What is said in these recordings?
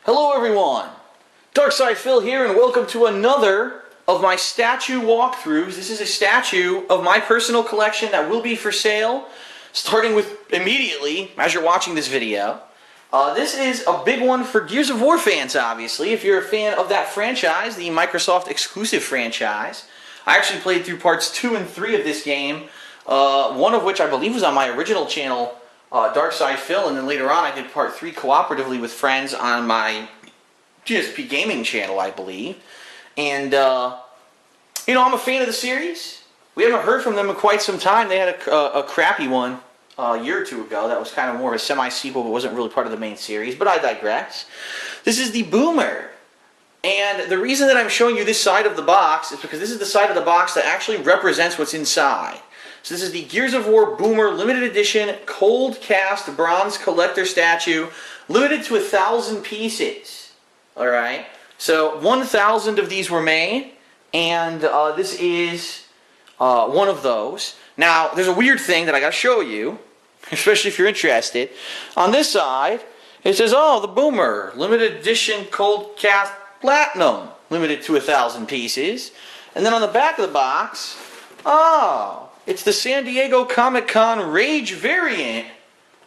Hello everyone, Darkside Phil here and welcome to another of my statue walkthroughs. This is a statue of my personal collection that will be for sale starting with immediately as you're watching this video. This is a big one for Gears of War fans, obviously. If you're a fan of that franchise, the Microsoft exclusive franchise. I actually played through parts 2 and 3 of this game, one of which I believe was on my original channel, Darkside Phil, and then later on I did part 3 cooperatively with friends on my GSP Gaming channel, I believe. And, you know, I'm a fan of the series. We haven't heard from them in quite some time. They had a crappy one a year or two ago that was kind of more of a semi-sequel but wasn't really part of the main series, but I digress. This is the Boomer. And the reason that I'm showing you this side of the box is because this is the side of the box that actually represents what's inside. So this is the Gears of War Boomer Limited Edition Cold Cast Bronze Collector Statue, limited to 1,000 pieces. Alright, so 1,000 of these were made, and this is one of those. Now, there's a weird thing that I gotta show you, especially if you're interested. On this side, it says, oh, the Boomer Limited Edition Cold Cast Platinum, limited to 1,000 pieces. And then on the back of the box, oh, it's the San Diego Comic-Con Rage variant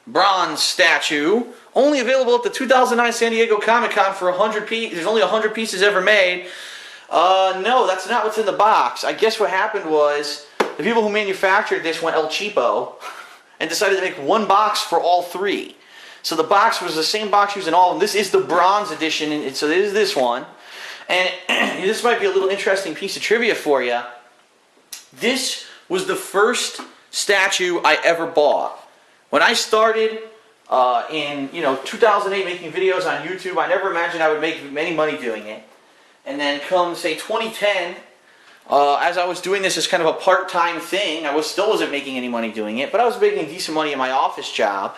bronze statue, only available at the 2009 San Diego Comic-Con for 100 pieces. There's only 100 pieces ever made. No, that's not what's in the box. I guess what happened was the people who manufactured this went El Cheapo and decided to make one box for all three. So the box was the same box used in all of them. This is the bronze edition, and so this is this one. And this might be a little interesting piece of trivia for you. This was the first statue I ever bought. When I started in 2008 making videos on YouTube, I never imagined I would make any money doing it. And then come, say, 2010, as I was doing this as kind of a part-time thing, I still wasn't making any money doing it, but I was making decent money in my office job.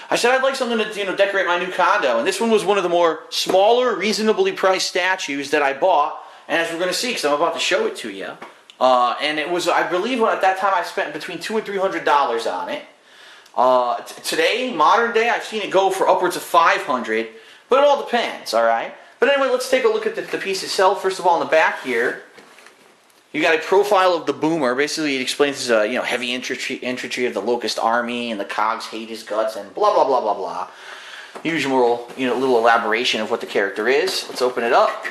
I said I'd like something to decorate my new condo, and this one was one of the more smaller, reasonably priced statues that I bought, and as we're going to see, because I'm about to show it to you, and it was, I believe at that time I spent between $200 and $300 on it. Today, modern day, I've seen it go for upwards of $500, but it all depends, alright? But anyway, let's take a look at the piece itself. First of all, on the back here, you got a profile of the Boomer. Basically, it explains his heavy infantry of the Locust Army, and the Cogs hate his guts, and blah blah blah blah blah. Usual, little elaboration of what the character is. Let's open it up.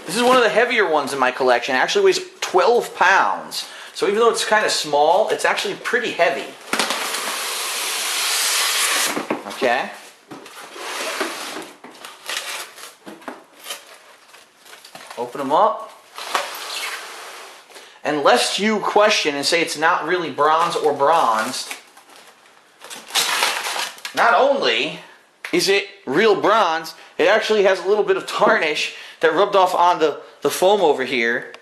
This is one of the heavier ones in my collection. It actually weighs 12 pounds. So even though it's kind of small, it's actually pretty heavy. Okay. Open them up. And lest you question and say it's not really bronze or bronzed, not only is it real bronze, it actually has a little bit of tarnish that rubbed off on the foam over here.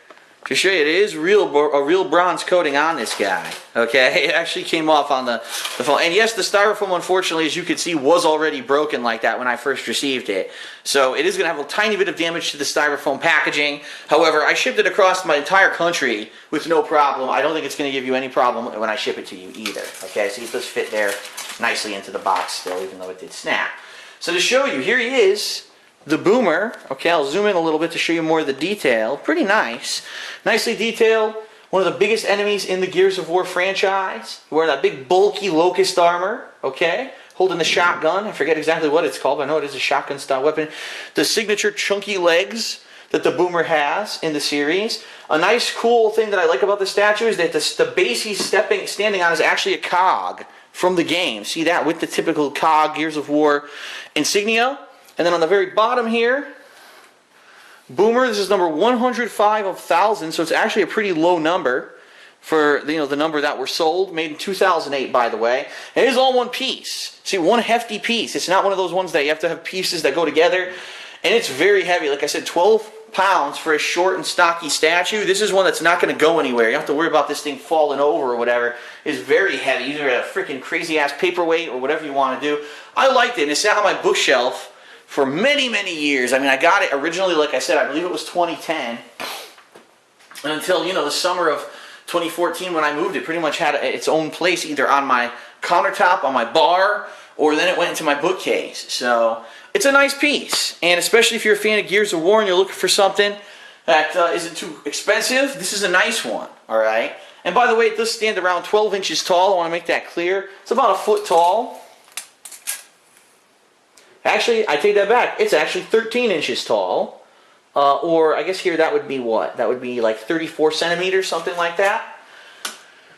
To show you, it is a real bronze coating on this guy. Okay, it actually came off on the foam. And yes, the styrofoam, unfortunately, as you can see, was already broken like that when I first received it. So it is going to have a tiny bit of damage to the styrofoam packaging. However, I shipped it across my entire country with no problem. I don't think it's going to give you any problem when I ship it to you either. Okay, so it does fit there nicely into the box still, even though it did snap. So to show you, here he is. The Boomer. Okay, I'll zoom in a little bit to show you more of the detail. Pretty nice. Nicely detailed. One of the biggest enemies in the Gears of War franchise. Wearing that big bulky Locust armor. Okay. Holding the shotgun. I forget exactly what it's called, but I know it is a shotgun style weapon. The signature chunky legs that the Boomer has in the series. A nice cool thing that I like about the statue is that the base he's standing on is actually a cog from the game. See that with the typical cog Gears of War insignia. And then on the very bottom here, Boomer, this is number 105 of 1,000, so it's actually a pretty low number for the number that were sold, made in 2008, by the way. And it is all one piece. See, one hefty piece. It's not one of those ones that you have to have pieces that go together. And it's very heavy. Like I said, 12 pounds for a short and stocky statue. This is one that's not going to go anywhere. You don't have to worry about this thing falling over or whatever. It's very heavy. Either a freaking crazy-ass paperweight or whatever you want to do. I liked it, and it sat on my bookshelf for many, many years. I mean, I got it originally, like I said, I believe it was 2010. And until, the summer of 2014 when I moved, it pretty much had its own place either on my countertop on my bar, or then it went into my bookcase. So it's a nice piece, and especially if you're a fan of Gears of War and you're looking for something that isn't too expensive, this is a nice one, all right? And by the way, it does stand around 12 inches tall. I want to make that clear. It's about a foot tall. Actually, I take that back. It's actually 13 inches tall. Or I guess here that would be what? That would be like 34 centimeters, something like that.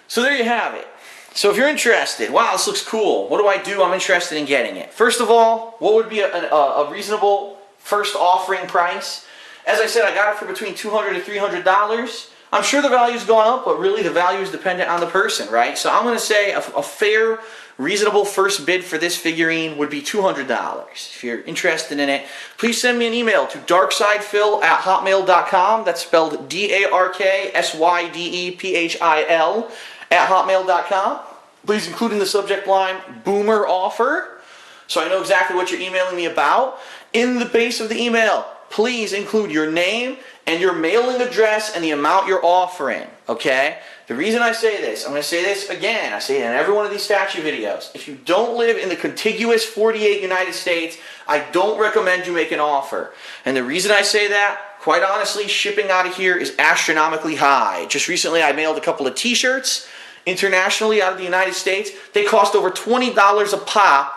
So there you have it. So if you're interested, wow, this looks cool. What do I do? I'm interested in getting it. First of all, what would be a reasonable first offering price? As I said, I got it for between $200 to $300. I'm sure the value's gone up, but really the value is dependent on the person, right? So I'm going to say a fair, reasonable first bid for this figurine would be $200. If you're interested in it, please send me an email to darksydephil@hotmail.com. That's spelled DARKSYDEPHIL@hotmail.com. Please include in the subject line, Boomer Offer, so I know exactly what you're emailing me about. In the base of the email, please include your name and your mailing address and the amount you're offering, okay? The reason I say this, I'm going to say this again, I say it in every one of these statue videos. If you don't live in the contiguous 48 United States, I don't recommend you make an offer. And the reason I say that, quite honestly, shipping out of here is astronomically high. Just recently I mailed a couple of t-shirts internationally out of the United States. They cost over $20 a pop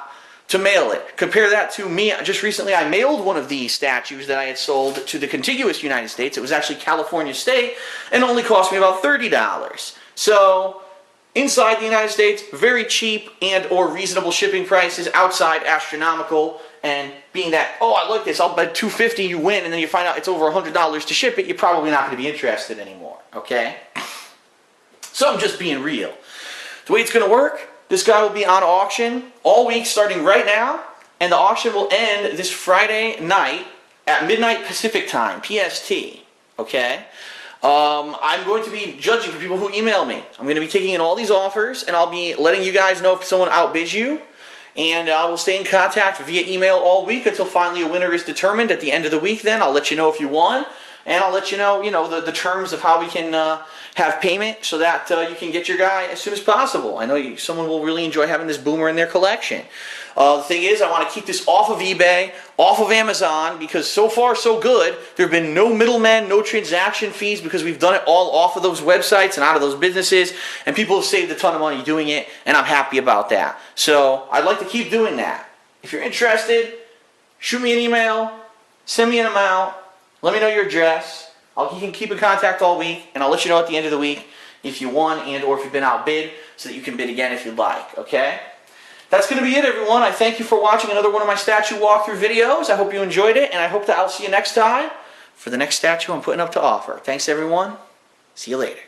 to mail it. Compare that to me. Just recently I mailed one of these statues that I had sold to the contiguous United States. It was actually California State and only cost me about $30. So inside the United States, very cheap and or reasonable shipping prices. Outside, astronomical. And being that, oh, I like this, I'll bet $250 you win, and then you find out it's over $100 to ship it, you're probably not going to be interested anymore, okay? So I'm just being real. The way it's going to work, this guy will be on auction all week starting right now, and the auction will end this Friday night at midnight Pacific time, PST, okay? I'm going to be judging for people who email me. I'm going to be taking in all these offers, and I'll be letting you guys know if someone outbids you, and I will stay in contact via email all week until finally a winner is determined. At the end of the week then, I'll let you know if you won, and I'll let you know, the terms of how we can have payment so that you can get your guy as soon as possible. I know someone will really enjoy having this Boomer in their collection. The thing is, I want to keep this off of eBay, off of Amazon, because so far so good. There have been no middlemen, no transaction fees, because we've done it all off of those websites and out of those businesses, and people have saved a ton of money doing it, and I'm happy about that. So I'd like to keep doing that. If you're interested, shoot me an email, send me an amount, let me know your address. You can keep in contact all week, and I'll let you know at the end of the week if you won and or if you've been outbid, so that you can bid again if you'd like, okay? That's going to be it, everyone. I thank you for watching another one of my statue walkthrough videos. I hope you enjoyed it, and I hope that I'll see you next time for the next statue I'm putting up to offer. Thanks, everyone. See you later.